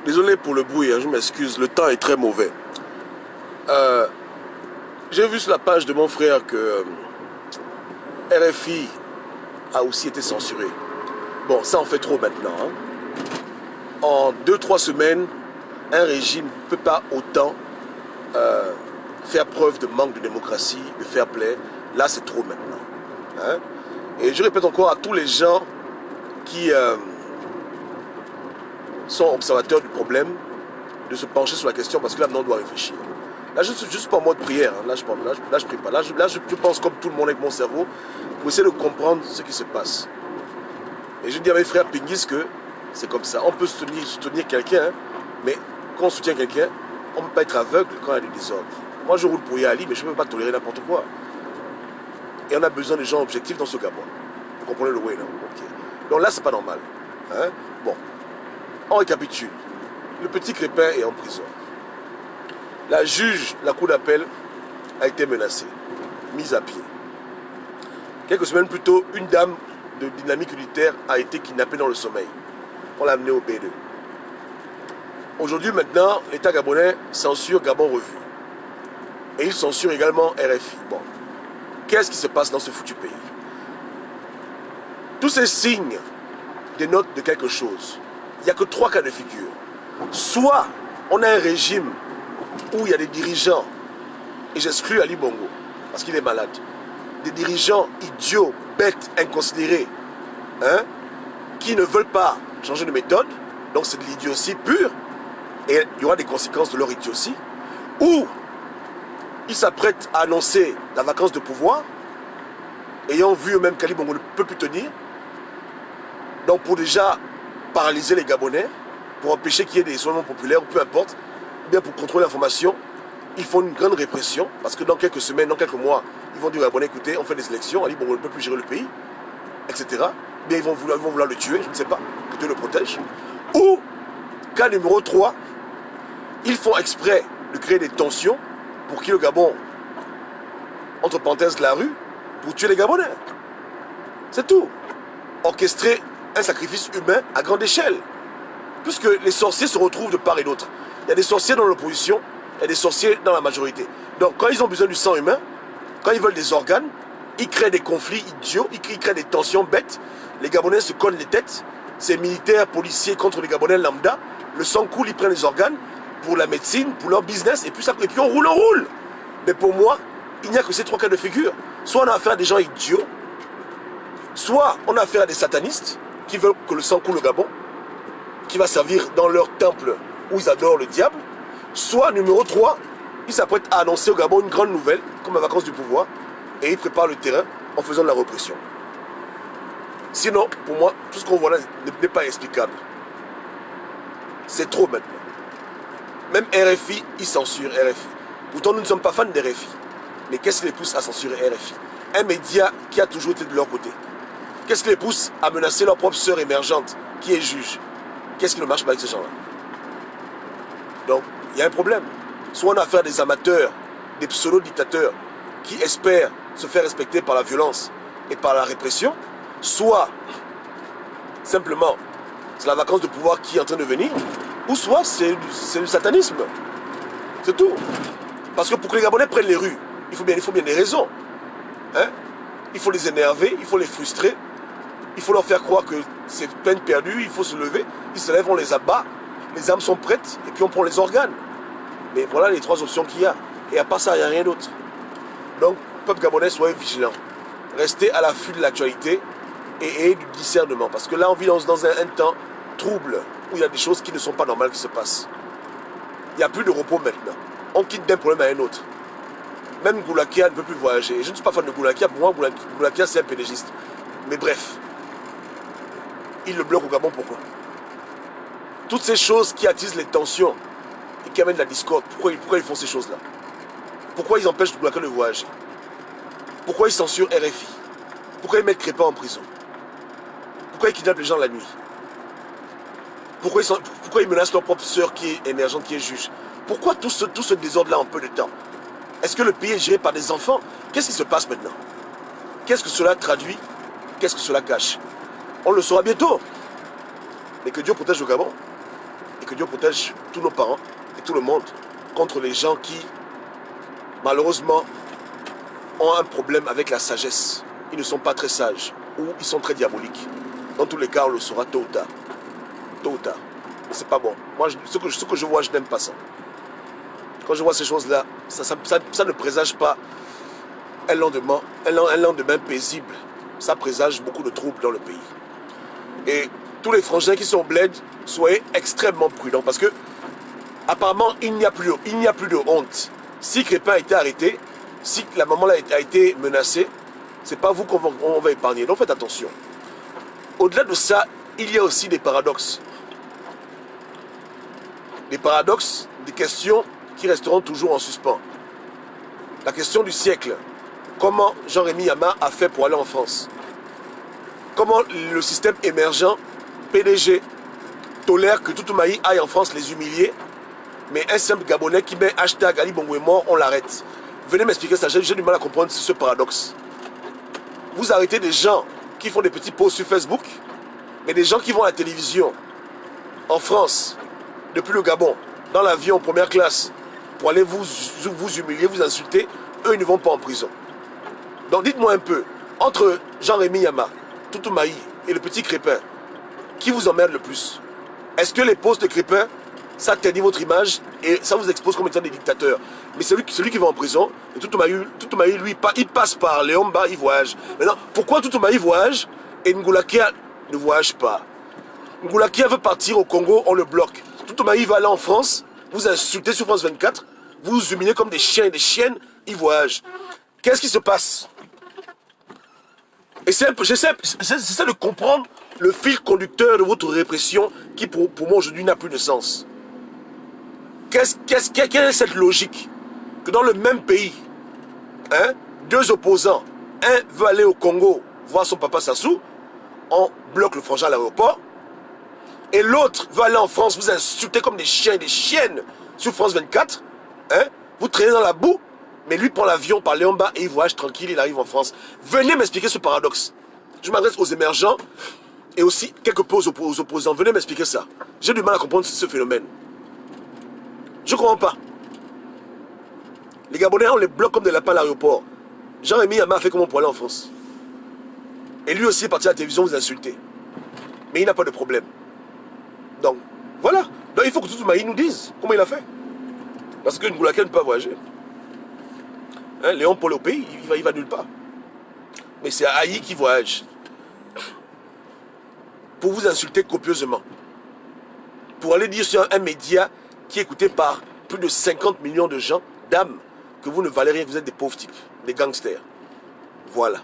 Désolé pour le bruit, hein, je m'excuse, le temps est très mauvais. J'ai vu sur la page de mon frère que RFI a aussi été censuré. Bon, ça en fait trop maintenant. Hein. En 2-3 semaines, un régime ne peut pas autant faire preuve de manque de démocratie, de fair play. Là, c'est trop maintenant. Hein. Et je répète encore à tous les gens qui sont observateurs du problème de se pencher sur la question parce que là, on doit réfléchir. Là, je ne suis juste pas en mode prière. Hein. Là, je ne prie pas. Là, je pense comme tout le monde avec mon cerveau pour essayer de comprendre ce qui se passe. Et je dis à mes frères Pingis que c'est comme ça. On peut soutenir quelqu'un, hein, mais quand on soutient quelqu'un, on ne peut pas être aveugle quand il y a du désordre. Moi, je roule pour Yali, mais je ne peux pas tolérer n'importe quoi. Et on a besoin de gens objectifs dans ce Gabon. Vous comprenez le way, là? Okay. Donc là, c'est pas normal. Hein? Bon, on récapitule. Le petit Crépin est en prison. La juge, la cour d'appel, a été menacée, mise à pied. Quelques semaines plus tôt, une dame de dynamique unitaire a été kidnappée dans le sommeil. On l'a amenée au B2. Aujourd'hui, maintenant, l'État gabonais censure Gabon Revue. Et il censure également RFI. Bon, qu'est-ce qui se passe dans ce foutu pays? Tous ces signes dénotent de quelque chose. Il n'y a que 3 cas de figure. Soit on a un régime où il y a des dirigeants, et j'exclus Ali Bongo, parce qu'il est malade, des dirigeants idiots, bêtes, inconsidérés, hein, qui ne veulent pas changer de méthode, donc c'est de l'idiotie pure, et il y aura des conséquences de leur idiotie, ou ils s'apprêtent à annoncer la vacance de pouvoir, ayant vu eux-mêmes qu'Ali Bongo ne peut plus tenir, donc pour déjà paralyser les Gabonais, pour empêcher qu'il y ait des soulèvements populaires, ou peu importe, bien pour contrôler l'information, ils font une grande répression, parce que dans quelques semaines, dans quelques mois, ils vont dire aux Gabonais, écoutez, on fait des élections, Ali Bongo ne peut plus gérer le pays, etc. Bien ils vont vouloir le tuer, je ne sais pas, que Dieu le protège. Ou, cas numéro 3, ils font exprès de créer des tensions pour qu'il le Gabon, entre parenthèses, la rue, pour tuer les Gabonais. C'est tout. Orchestrer un sacrifice humain à grande échelle. Puisque les sorciers se retrouvent de part et d'autre. Il y a des sorciers dans l'opposition, il y a des sorciers dans la majorité. Donc quand ils ont besoin du sang humain, quand ils veulent des organes, ils créent des conflits idiots, ils créent des tensions bêtes. Les Gabonais se cognent les têtes. Ces militaires, policiers contre les Gabonais lambda. Le sang coule, ils prennent les organes pour la médecine, pour leur business, et puis on roule. Mais pour moi, il n'y a que ces 3 cas de figure. Soit on a affaire à des gens idiots, soit on a affaire à des satanistes qui veulent que le sang coule au Gabon, qui va servir dans leur temple où ils adorent le diable. Soit, numéro 3, ils s'apprêtent à annoncer au Gabon une grande nouvelle, comme la vacance du pouvoir, et ils préparent le terrain en faisant de la répression. Sinon, pour moi, tout ce qu'on voit là n'est pas explicable. C'est trop maintenant. Même RFI, ils censurent RFI. Pourtant, nous ne sommes pas fans de RFI. Mais qu'est-ce qui les pousse à censurer RFI? Un média qui a toujours été de leur côté. Qu'est-ce qui les pousse à menacer leur propre sœur émergente, qui est juge? Qu'est-ce qui ne marche pas avec ces gens-là? Donc, il y a un problème. Soit on a affaire à des amateurs, des pseudo-dictateurs qui espèrent se faire respecter par la violence et par la répression, soit, simplement, c'est la vacance de pouvoir qui est en train de venir, ou soit c'est du satanisme. C'est tout. Parce que pour que les Gabonais prennent les rues, il faut bien des raisons. Hein? Il faut les énerver, il faut les frustrer, il faut leur faire croire que c'est peine perdue, il faut se lever, ils se lèvent, on les abat, les armes sont prêtes, et puis on prend les organes. Mais voilà les 3 options qu'il y a. Et à part ça, il n'y a rien d'autre. Donc, peuple gabonais, soyez vigilants. Restez à l'affût de l'actualité et ayez du discernement. Parce que là, on vit dans un temps trouble, où il y a des choses qui ne sont pas normales qui se passent. Il n'y a plus de repos maintenant. On quitte d'un problème à un autre. Même Goulakia ne peut plus voyager. Et je ne suis pas fan de Goulakia. Pour moi, Goulakia, c'est un pédégiste. Mais bref, il le bloque au Gabon, pourquoi? Toutes ces choses qui attisent les tensions et qui amènent la discorde, pourquoi ils font ces choses-là? Pourquoi ils empêchent Goulakia de voyager? Pourquoi ils censurent RFI? Pourquoi ils mettent Crépin en prison? Pourquoi ils kidnappent les gens la nuit? Pourquoi ils menacent leur propre sœur qui est émergente, qui est juge? Pourquoi tout ce désordre-là en peu de temps? Est-ce que le pays est géré par des enfants? Qu'est-ce qui se passe maintenant? Qu'est-ce que cela traduit? Qu'est-ce que cela cache? On le saura bientôt. Mais que Dieu protège le Gabon. Et que Dieu protège tous nos parents et tout le monde contre les gens qui, malheureusement, ont un problème avec la sagesse. Ils ne sont pas très sages ou ils sont très diaboliques. Dans tous les cas, on le saura tôt ou tard. Tôt ou tard. Mais c'est pas bon. Moi, ce que je vois, je n'aime pas ça. Quand je vois ces choses-là, ça ne présage pas un lendemain paisible. Ça présage beaucoup de troubles dans le pays. Et tous les frangins qui sont au bled, soyez extrêmement prudents parce que apparemment, il n'y a plus de honte. Si Crépin a été arrêté, si la maman là a été menacée, c'est pas vous qu'on va épargner. Donc faites attention. Au-delà de ça, il y a aussi des paradoxes. Des paradoxes, des questions qui resteront toujours en suspens. La question du siècle. Comment Jean-Rémy Yama a fait pour aller en France? Comment le système émergent, PDG, tolère que Toutoumaï aille en France les humilier, mais un simple Gabonais qui met hashtag Ali Bongo est mort, on l'arrête. Venez m'expliquer ça, j'ai du mal à comprendre ce paradoxe. Vous arrêtez des gens qui font des petits posts sur Facebook, mais des gens qui vont à la télévision, en France, depuis le Gabon, dans l'avion, première classe, pour aller vous humilier, vous insulter, eux, ils ne vont pas en prison. Donc dites-moi un peu, entre Jean-Rémy Yama, Toutoumaï et le petit Crépin, qui vous emmerde le plus? Est-ce que les posts de Crépin, ça ternit votre image et ça vous expose comme étant des dictateurs? Mais celui qui va en prison, et Toutoumaï, lui, il passe par Léomba, il voyage. Maintenant, pourquoi Toutoumaï voyage et Ngoulakia ne voyage pas? Ngoulakia veut partir au Congo, on le bloque. Toutoumaï va aller en France, vous insultez sur France 24, vous vous humiliez comme des chiens et des chiennes, il voyage. Qu'est-ce qui se passe? Et j'essaie de comprendre le fil conducteur de votre répression qui pour moi aujourd'hui n'a plus de sens. Quelle est cette logique que dans le même pays, hein, deux opposants, un veut aller au Congo voir son papa Sassou, on bloque le frangin à l'aéroport, et l'autre veut aller en France, vous insultez comme des chiens et des chiennes sur France 24, hein, vous traînez dans la boue, mais lui prend l'avion par Léomba et il voyage tranquille, il arrive en France. Venez m'expliquer ce paradoxe. Je m'adresse aux émergents et aussi quelque peu aux opposants. Venez m'expliquer ça. J'ai du mal à comprendre ce phénomène. Je ne comprends pas. Les Gabonais, on les bloque comme des lapins à l'aéroport. Jean-Rémy Yama a fait comment pour aller en France. Et lui aussi est parti à la télévision vous insulter. Mais il n'a pas de problème. Donc, voilà. Donc il faut que Toutoumaï nous dise comment il a fait. Parce que Ngoulaka ne peut pas voyager. Hein, Léon Paul au pays, il va nulle part. Mais c'est Haï qui voyage. Pour vous insulter copieusement. Pour aller dire sur un média qui est écouté par plus de 50 millions de gens, d'âmes, que vous ne valez rien, que vous êtes des pauvres types, des gangsters. Voilà.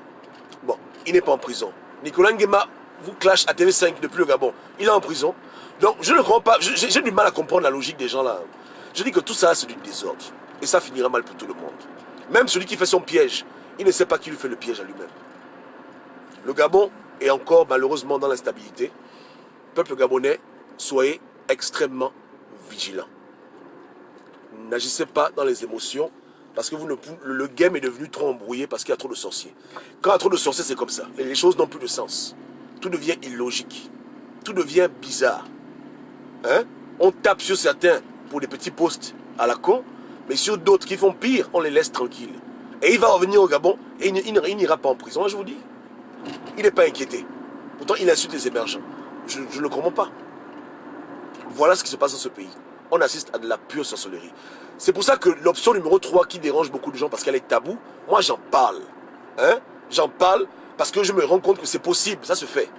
Bon, il n'est pas en prison. Nicolas Nguema vous clash à TV5 depuis le Gabon. Il est en prison. Donc, je ne comprends pas. J'ai du mal à comprendre la logique des gens là. Je dis que tout ça, c'est du désordre. Et ça finira mal pour tout le monde. Même celui qui fait son piège, il ne sait pas qui lui fait le piège à lui-même. Le Gabon est encore malheureusement dans l'instabilité. Peuple gabonais, soyez extrêmement vigilants. N'agissez pas dans les émotions parce que le game est devenu trop embrouillé parce qu'il y a trop de sorciers. Quand il y a trop de sorciers, c'est comme ça. Les choses n'ont plus de sens. Tout devient illogique. Tout devient bizarre. Hein? On tape sur certains pour des petits posts à la con, mais sur d'autres qui font pire, on les laisse tranquilles. Et il va revenir au Gabon et il n'ira pas en prison, je vous dis. Il n'est pas inquiété. Pourtant, il insulte les émergents. Je ne le comprends pas. Voilà ce qui se passe dans ce pays. On assiste à de la pure sorcellerie. C'est pour ça que l'option numéro 3 qui dérange beaucoup de gens parce qu'elle est taboue, moi j'en parle. Hein? J'en parle parce que je me rends compte que c'est possible, ça se fait.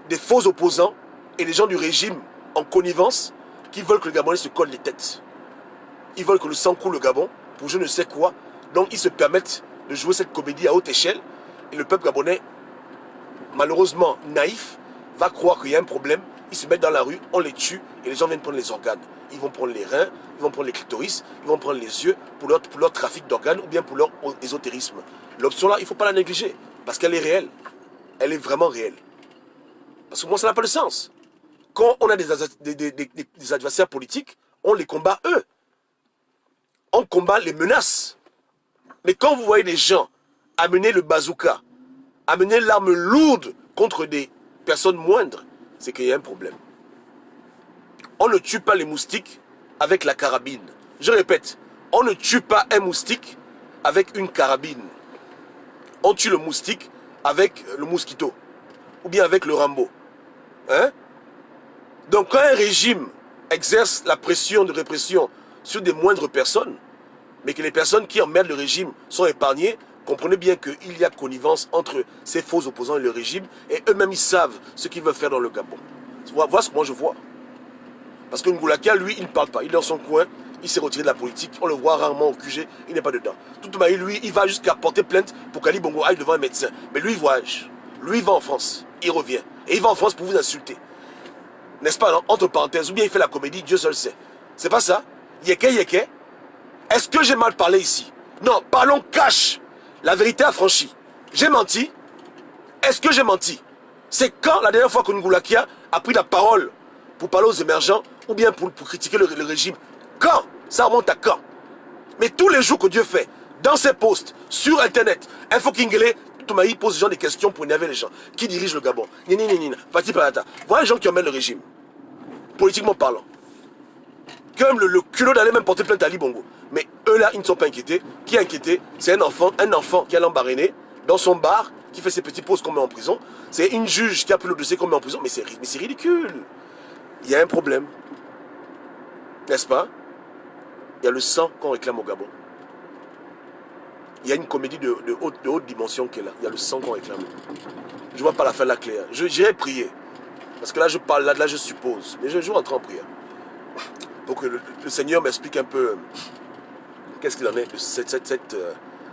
Des faux opposants et des gens du régime en connivence qui veulent que le Gabonais se colle les têtes. Ils veulent que le sang coule au Gabon pour je ne sais quoi. Donc ils se permettent de jouer cette comédie à haute échelle. Et le peuple gabonais, malheureusement naïf, va croire qu'il y a un problème. Ils se mettent dans la rue, on les tue et les gens viennent prendre les organes. Ils vont prendre les reins, ils vont prendre les clitoris, ils vont prendre les yeux pour leur trafic d'organes ou bien pour leur ésotérisme. L'option là, il ne faut pas la négliger parce qu'elle est réelle. Elle est vraiment réelle. Parce que moi, ça n'a pas de sens. Quand on a des adversaires politiques, on les combat eux. On combat les menaces. Mais quand vous voyez des gens amener le bazooka, amener l'arme lourde contre des personnes moindres, c'est qu'il y a un problème. On ne tue pas les moustiques avec la carabine. Je répète, on ne tue pas un moustique avec une carabine. On tue le moustique avec le mosquito. Ou bien avec le Rambo. Hein? Donc quand un régime exerce la pression de répression sur des moindres personnes, mais que les personnes qui emmerdent le régime sont épargnées, comprenez bien qu'il y a connivence entre ces faux opposants et le régime, et eux-mêmes ils savent ce qu'ils veulent faire dans le Gabon. Voilà ce que moi je vois. Parce que Ngoulakia, lui, il ne parle pas. Il est dans son coin, il s'est retiré de la politique, on le voit rarement au QG, il n'est pas dedans. Tout le monde, lui, il va jusqu'à porter plainte pour qu'Ali Bongo aille devant un médecin. Mais lui, il voyage. Lui, il va en France, il revient. Et il va en France pour vous insulter. N'est-ce pas, non? Entre parenthèses, ou bien il fait la comédie, Dieu seul sait. C'est pas ça? Yeke, yeke. Est-ce que j'ai mal parlé ici? Non, parlons cash. La vérité affranchie. J'ai menti? Est-ce que j'ai menti? C'est quand la dernière fois que Ngoulakia a pris la parole pour parler aux émergents ou bien pour critiquer le régime? Quand? Ça remonte à quand? Mais tous les jours que Dieu fait, dans ses posts, sur Internet, Info Kingele, il pose des gens des questions pour énerver les gens. Qui dirige le Gabon? Pati Palata. Voilà les gens qui emmènent le régime. Politiquement parlant. Comme le culot d'aller même porter plainte à Ali Bongo. Mais eux là, ils ne sont pas inquiétés. Qui est inquiété? C'est un enfant qui a l'embarrainé dans son bar, qui fait ses petits pauses qu'on met en prison. C'est une juge qui a pris le dossier qu'on met en prison. Mais c'est ridicule. Il y a un problème. N'est-ce pas? Il y a le sang qu'on réclame au Gabon. Il y a une comédie de haute dimension qui est là. Il y a le sang qu'on réclame. Je ne vois pas la fin là claire. J'irai prier. Parce que là, je parle, là je suppose. Mais je vais rentrer en prière. Pour que le Seigneur m'explique un peu qu'est-ce qu'il en est de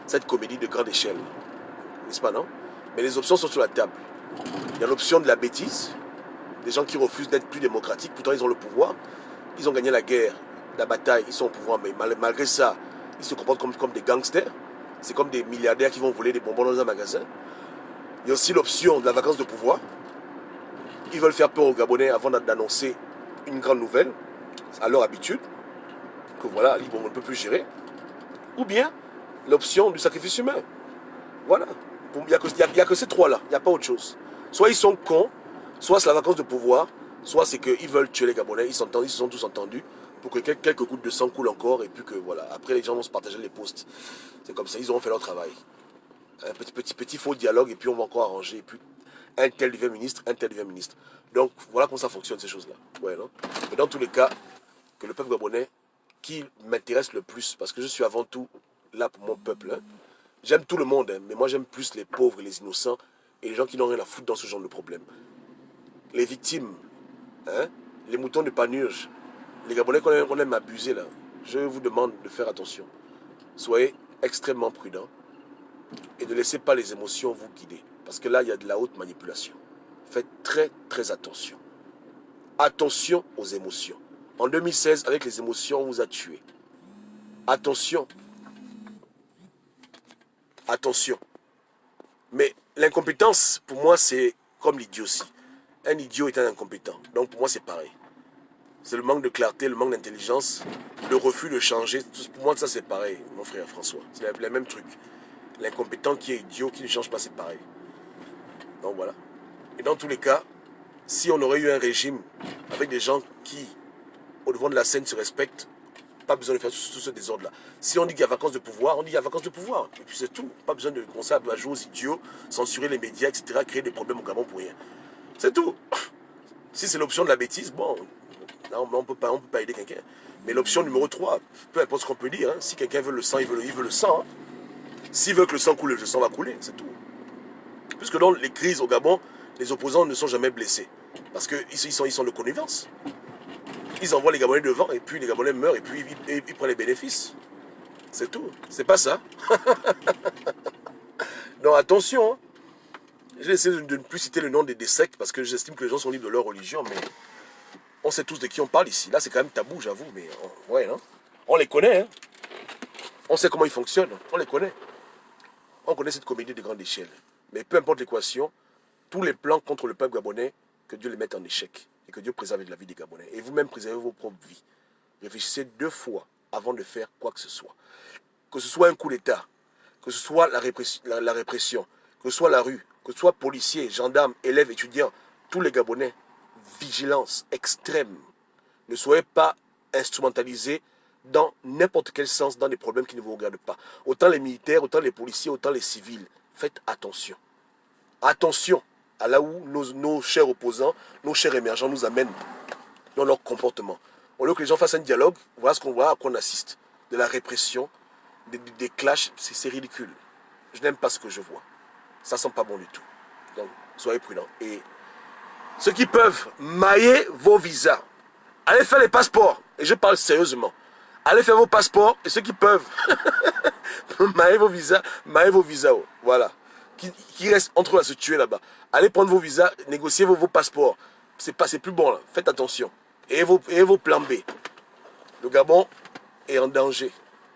cette comédie de grande échelle. N'est-ce pas, non? Mais les options sont sur la table. Il y a l'option de la bêtise. Des gens qui refusent d'être plus démocratiques. Pourtant, ils ont le pouvoir. Ils ont gagné la guerre, la bataille. Ils sont au pouvoir. Mais malgré ça, ils se comportent comme des gangsters. C'est comme des milliardaires qui vont voler des bonbons dans un magasin. Il y a aussi l'option de la vacance de pouvoir. Ils veulent faire peur aux Gabonais avant d'annoncer une grande nouvelle, à leur habitude, que voilà, on ne peut plus gérer. Ou bien l'option du sacrifice humain. Voilà. Il n'y a que ces trois-là, il n'y a pas autre chose. Soit ils sont cons, soit c'est la vacance de pouvoir, soit c'est qu'ils veulent tuer les Gabonais, ils se sont tous entendus, pour que quelques gouttes de sang coulent encore, et puis que voilà, après les gens vont se partager les postes. C'est comme ça, ils auront fait leur travail. Un petit faux dialogue, et puis on va encore arranger, et puis un tel devient ministre, un tel devient ministre. Donc voilà comment ça fonctionne ces choses-là. Ouais, non? Mais dans tous les cas, que le peuple gabonais, qui m'intéresse le plus, parce que je suis avant tout là pour mon peuple. Hein. J'aime tout le monde, hein, mais moi j'aime plus les pauvres et les innocents, et les gens qui n'ont rien à foutre dans ce genre de problème. Les victimes, hein, les moutons de Panurge, les Gabonais qu'on aime abuser là, je vous demande de faire attention. Soyez extrêmement prudents et ne laissez pas les émotions vous guider. Parce que là, il y a de la haute manipulation. Faites très, très attention. Attention aux émotions. En 2016, avec les émotions, on vous a tués. Attention. Attention. Mais l'incompétence, pour moi, c'est comme l'idiotie. Un idiot est un incompétent. Donc pour moi, c'est pareil. C'est le manque de clarté, le manque d'intelligence, le refus de changer. Pour moi, ça, c'est pareil, mon frère François. C'est le même truc. L'incompétent qui est idiot, qui ne change pas, c'est pareil. Donc voilà. Et dans tous les cas, si on aurait eu un régime avec des gens qui, au devant de la scène, se respectent, pas besoin de faire tout ce désordre-là. Si on dit qu'il y a vacances de pouvoir, on dit qu'il y a vacances de pouvoir. Et puis c'est tout. Pas besoin de commencer à jouer aux idiots, censurer les médias, etc., créer des problèmes au Gabon pour rien. C'est tout. Si c'est l'option de la bêtise, bon, là, on ne peut pas aider quelqu'un. Mais l'option numéro 3, peu importe ce qu'on peut dire, hein, si quelqu'un veut le sang, il veut le sang. Hein. S'il veut que le sang coule, le sang va couler, c'est tout. Puisque dans les crises au Gabon, les opposants ne sont jamais blessés. Parce qu'ils sont de connivence. Ils envoient les Gabonais devant, et puis les Gabonais meurent, et puis ils prennent les bénéfices. C'est tout. C'est pas ça. Non, attention. Hein. J'ai essayé de ne plus citer le nom des sectes, parce que j'estime que les gens sont libres de leur religion, mais on sait tous de qui on parle ici. Là, c'est quand même tabou, j'avoue, mais ouais, non? On les connaît, hein. On sait comment ils fonctionnent, on les connaît. On connaît cette comédie de grande échelle. Mais peu importe l'équation, tous les plans contre le peuple gabonais, que Dieu les mette en échec. Et que Dieu préserve la vie des Gabonais. Et vous-même préservez vos propres vies. Réfléchissez 2 fois avant de faire quoi que ce soit. Que ce soit un coup d'État, que ce soit la répression, que ce soit la rue, que ce soit policiers, gendarmes, élèves, étudiants, tous les Gabonais, vigilance extrême. Ne soyez pas instrumentalisés dans n'importe quel sens, dans des problèmes qui ne vous regardent pas. Autant les militaires, autant les policiers, autant les civils. Faites attention. Attention à là où nos chers opposants, nos chers émergents nous amènent dans leur comportement. Au lieu que les gens fassent un dialogue, voilà ce qu'on voit, à quoi on assiste. De la répression, des clashs, c'est ridicule. Je n'aime pas ce que je vois. Ça sent pas bon du tout. Donc, soyez prudents. Et ceux qui peuvent mailler vos visas, allez faire les passeports. Et je parle sérieusement. Allez faire vos passeports. Et ceux qui peuvent mailler vos visas. Oh. Voilà. Qui reste entre eux à se tuer là-bas. Allez prendre vos visas, négocier vos passeports. C'est plus bon là. Faites attention. Et vos plans B. Le Gabon est en danger.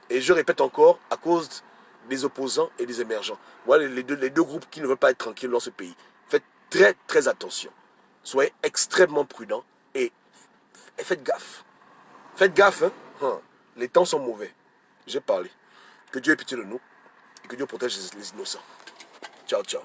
Et je répète encore, à cause des opposants et des émergents. Voilà les deux groupes qui ne veulent pas être tranquilles dans ce pays. Faites très très attention. Soyez extrêmement prudents et faites gaffe. Faites gaffe, hein. Les temps sont mauvais. J'ai parlé. Que Dieu ait pitié de nous et que Dieu protège les innocents. Ciao, ciao.